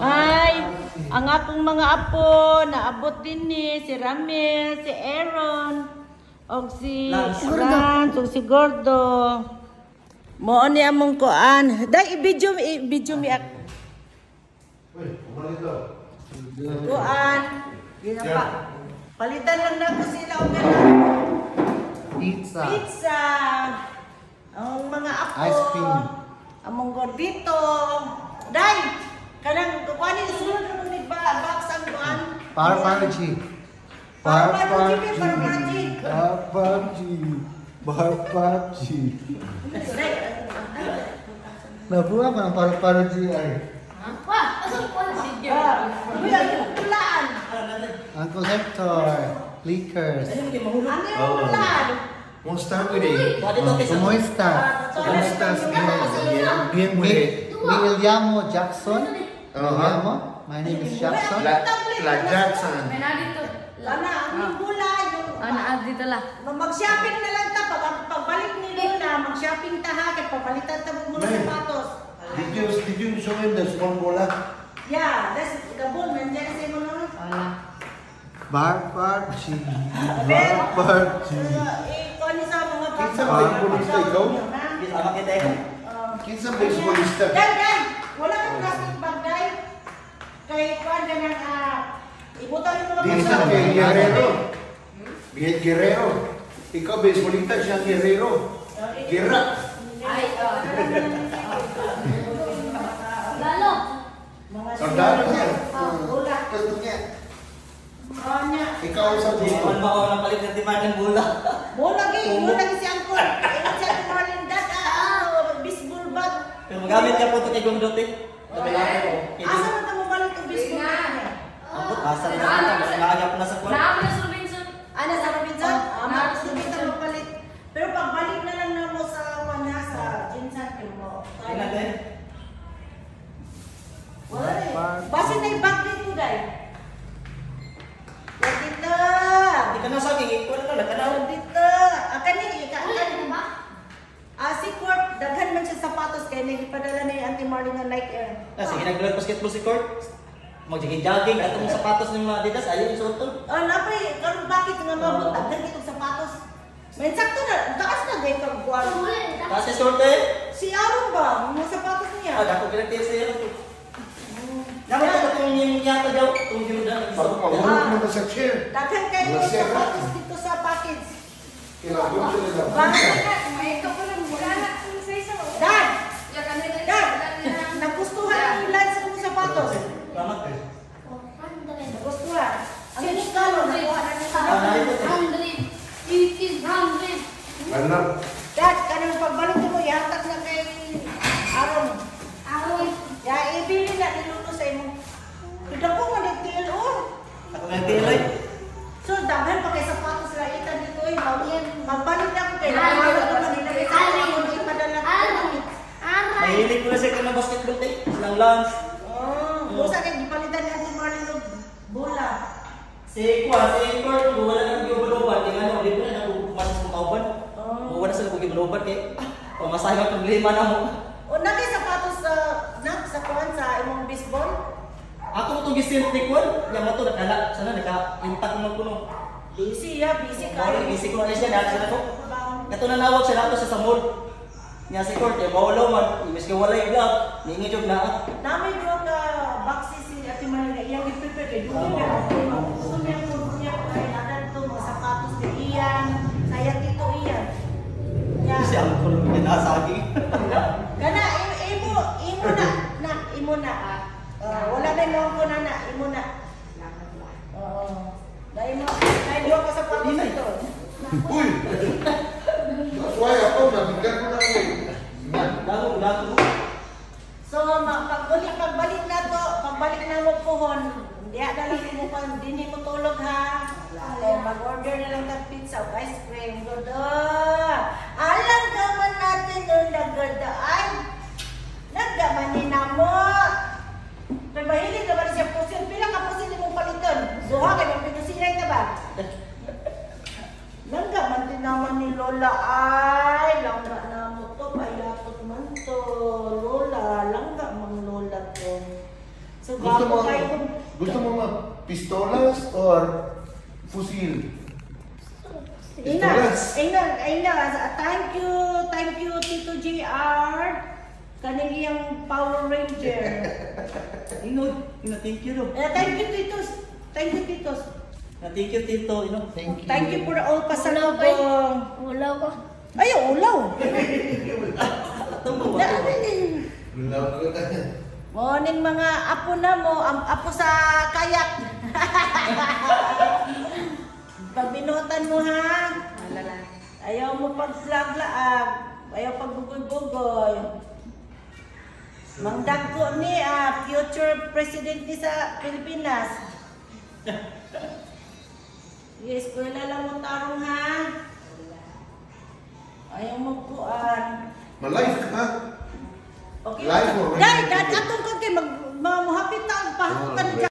Ay, ang akong mga apo, naabot din ni si Ramil, si Aaron, o si Lance, o si Gordo. Mo ni among kuan. Dai i-video mi ak. Kuan. Ginapa. Palitan lang nako sila og Pizza. Pizza. Ang mga apo. Ice cream. Among gordito. Dai, kanang kuan ni sulod mo ni box ang kuan. Parparji. Nabuha ka ng parparji ay. Uncle Hector, Leakers. Kumusta mo din? Kumusta? Kumusta? Bien, me llamo Jackson. My name is Jackson. La Jackson. Lana, ang bula yung dito lang. mag-shopping na lang ta pagbalik ni Lola, mag-shopping ta ha kay papalitan ta mo ng sapatos. Did you show him the small bola? Yeah, that's the ball man dyan sa mo no. Parparji. Ikaw ni sa mga Kinsa ba yung bulista ikaw? Sama kita eh. Kinsa ba yung bulista? Dan, wala kang plastic bag dai. Kay kuan ganang ibutan mo lang Kinsa kay Guerrero? Guerrero. Ikaw baseballista siya Guerrero. Guerra. Ay, Lalo. Sandalo niya. Bola. Gusto niya. Kanya. Ikaw sa gusto. Ano ba ako napalit ng timan ng bola? Bola lagi si Angkol. Ito siya ni Marlinda baseball bat. Pero magamit niya po ito kay Gomdote. Asa man ta mo balik og baseball bat? Ang asa na naman. Mas naagap na sa kwan. Ana sa Robinson? Sa Robinson mo palit. Pero pagbalik na lang na mo sa kanya sa Jinsan mo. Ina din. Wala eh. Basta na yung bag dito dahil. Dito. Hindi ka na sa akin. Ikuan ka. Nakanaw. Dito. Kani. Si Court, daghan man siya sapatos kaya nagipadala na yung Auntie Marlene ng Nike Air. Sige, nag-vlog basketball si Court. Mag-jogging. At itong sapatos ng mga Adidas. Ayaw yung suot to. Napay, karon bakit nga mabot? Daghan itong sapatos. May sakto na. Taas na dahil pagbuwan. Kasi suot eh. Si Aaron ba? Mga sapatos niya. Dako pinagtiyan sa iyo. Naman ito itong yung yata daw. Itong ginudan. Pagpahulog mo na sa chair. Daghan kayo yung sapatos dito sa package. Kilabot sila daw. Bakit na? Dad! Dad! Nagustuhan ang ilan sa mga sapatos. Salamat eh. Nagustuhan. Ang gusto mo, nakuha na niya sa sapatos. Anak. Dad, kanang pagbalik mo, yatak na kay Aaron. Ya, ibili na niluto sa imo. Ito ko nga nagtilo. Ako na tiloy. So, daghan pa kay sapatos sa itan dito. Magbalik na ako kay Aaron. Manila kay sapatos. Ipadala ko. Mahilig ko na siya ng basketball tape. Silang lunch. Busa kay gipalitan niya si Marlon og bola. Si Court, wala na nag-iuloban. Tingnan mo, di ko na nakukupas sa kauban. Wala sila nag-iuloban kaya pamasahe ang problema na mo. O nagay sapatos sa kuan sa imong baseball? Ako mo itong gisint ni Kwan. Yung mo ito, nakala. Sana naka-intact mo kuno. Busy ya, busy ka. Busy ko na siya. Sana ko. Ito nanawag siya nato sa mall. Niya si Court, mawalaw man. Imbes ka walay vlog. Ningi job na. Namay doon ka boxes si Ate Maria. Iyang i-prepare kay Dulo. Pero gusto niya po niya kay nadan to mga sapatos ni Ian. Kaya tito Ian. Kasi ang kulong niya nasagi. Gana, imo na. Wala na yung ko na. Imo na. Dahil doon ka sapatos ito. Uy! That's why ako, nabigyan ko na yun. Dago. So, pagbalik na mo pohon, diya na lang mo pa, hindi mo tulog ha. Mag-order na lang ng pizza o ice cream. Godo! Alam naman natin yung nagdaan. Nagdamanin na mo. Pero mahilig naman siya pusin. Pila ka pusin mo paliton? Duha kayo, pinusinay na ba? Langga man din naman ni Lola ay. Langga na mo to, payapot man to. Lola, langga mang Lola So, Gusto mo, gwapo kayo. gusto mo pistolas or fusil? Ina, Pistolas. thank you, Tito JR. Kaning iyang Power Ranger. Thank you, no. Thank you, Titos. Thank you, Titos. Thank you, Tito. Thank you. Thank you for all pasalubong. Ulaw ko. Ay, ulaw. Gulaw ko ka. Morning mga apo na mo, apo sa kayak. Pagbinutan mo ha. Ayaw mo pag-vlog-laag. Ayaw pagbugoy-bugoy. Mangdagko ni future president ni sa Pilipinas. Yes, eskwela lang mo tarong ha. Ayaw mo kuan. Ma-live ka? Okay. Live or Dahil atong kag kay mamuhapit ta pa ka